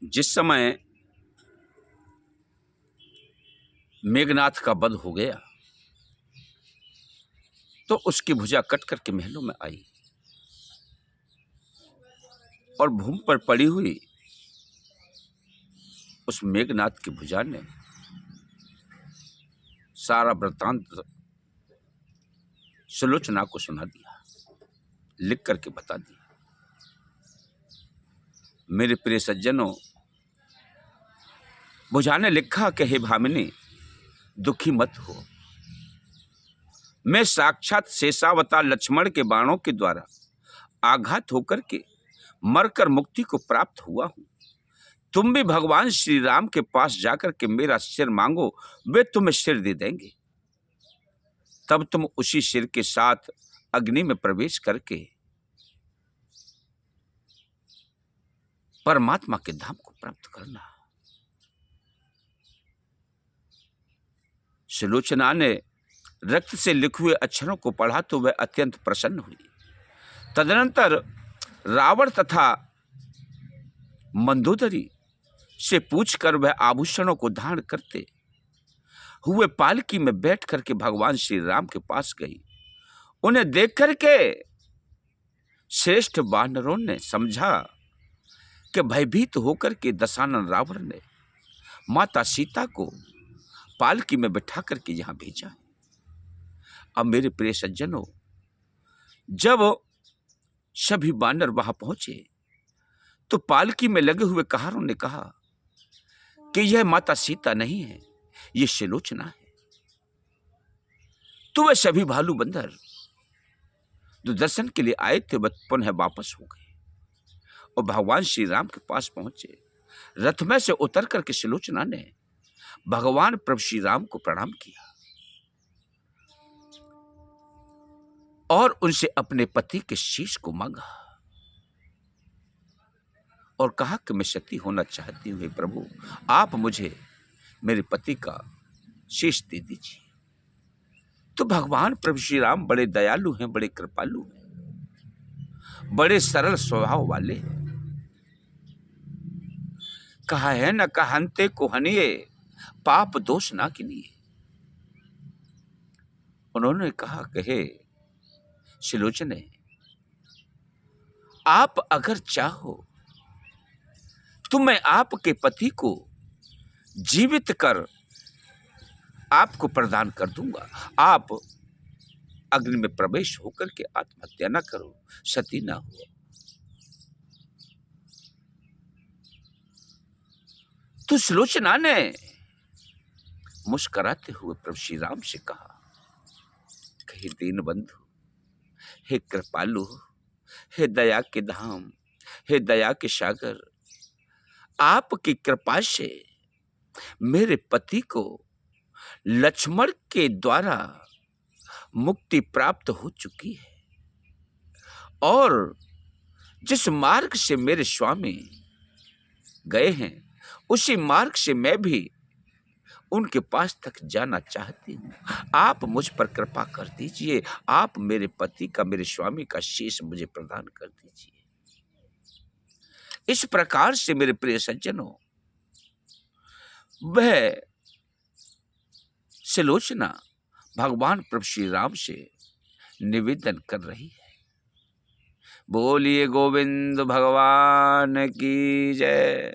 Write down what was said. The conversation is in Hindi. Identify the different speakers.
Speaker 1: जिस समय मेघनाथ का वध हो गया तो उसकी भुजा कट करके महलों में आई और भूमि पर पड़ी हुई उस मेघनाथ की भुजा ने सारा वृत्तांत सुलोचना को सुना दिया, लिख करके बता दिया। मेरे प्रिय सज्जनों, भुजा ने लिखा कि हे भामिनी, दुखी मत हो। मैं साक्षात शेषावतार लक्ष्मण के बाणों के द्वारा आघात होकर के मरकर मुक्ति को प्राप्त हुआ हूं। तुम भी भगवान श्री राम के पास जाकर के मेरा सिर मांगो, वे तुम्हें सिर दे देंगे। तब तुम उसी सिर के साथ अग्नि में प्रवेश करके परमात्मा के धाम को प्राप्त करना। सुलोचना ने रक्त से लिखे हुए अक्षरों को पढ़ा तो वह अत्यंत प्रसन्न हुई। तदनंतर रावण तथा मंदोदरी से पूछकर वह आभूषणों को धारण करते हुए पालकी में बैठ करके भगवान श्री राम के पास गई। उन्हें देख करके श्रेष्ठ वानरों ने समझा कि भयभीत होकर के दशानन रावण ने माता सीता को पालकी में बैठा करके यहां भेजा है। अब मेरे प्रिय सज्जनों, जब सभी वानर वहां पहुंचे तो पालकी में लगे हुए कहारों ने कहा कि यह माता सीता नहीं है, यह सुलोचना है। तो वह सभी भालू बंदर जो दर्शन के लिए आए थे वह पुनः वापस हो गए और भगवान श्री राम के पास पहुंचे। रथ में से उतर करके सुलोचना ने भगवान प्रभु श्री राम को प्रणाम किया और उनसे अपने पति के शीश को मांगा और कहा कि मैं सती होना चाहती हूँ, प्रभु आप मुझे मेरे पति का शीश दे दीजिए। तो भगवान प्रभु श्री राम बड़े दयालु हैं, बड़े कृपालु हैं, बड़े सरल स्वभाव वाले हैं। कहा है न कहंते को हनिए, पाप दोष ना किनिए। उन्होंने कहा कहे सुलोचने, आप अगर चाहो तो मैं आपके पति को जीवित कर आपको प्रदान कर दूंगा। आप अग्नि में प्रवेश होकर के आत्महत्या ना करो, सती ना हो। तो सुलोचना ने मुस्कुराते हुए प्रभु श्री राम से कहा, हे दीन बंधु, हे कृपालु, हे दया के धाम, हे दया के सागर, आपकी कृपा से मेरे पति को लक्ष्मण के द्वारा मुक्ति प्राप्त हो चुकी है और जिस मार्ग से मेरे स्वामी गए हैं उसी मार्ग से मैं भी उनके पास तक जाना चाहती हूँ। आप मुझ पर कृपा कर दीजिए, आप मेरे पति का, मेरे स्वामी का शीश मुझे प्रदान कर दीजिए। इस प्रकार से मेरे प्रिय सज्जनों, वह सुलोचना भगवान प्रभु श्री राम से निवेदन कर रही है। बोलिए गोविंद भगवान की जय।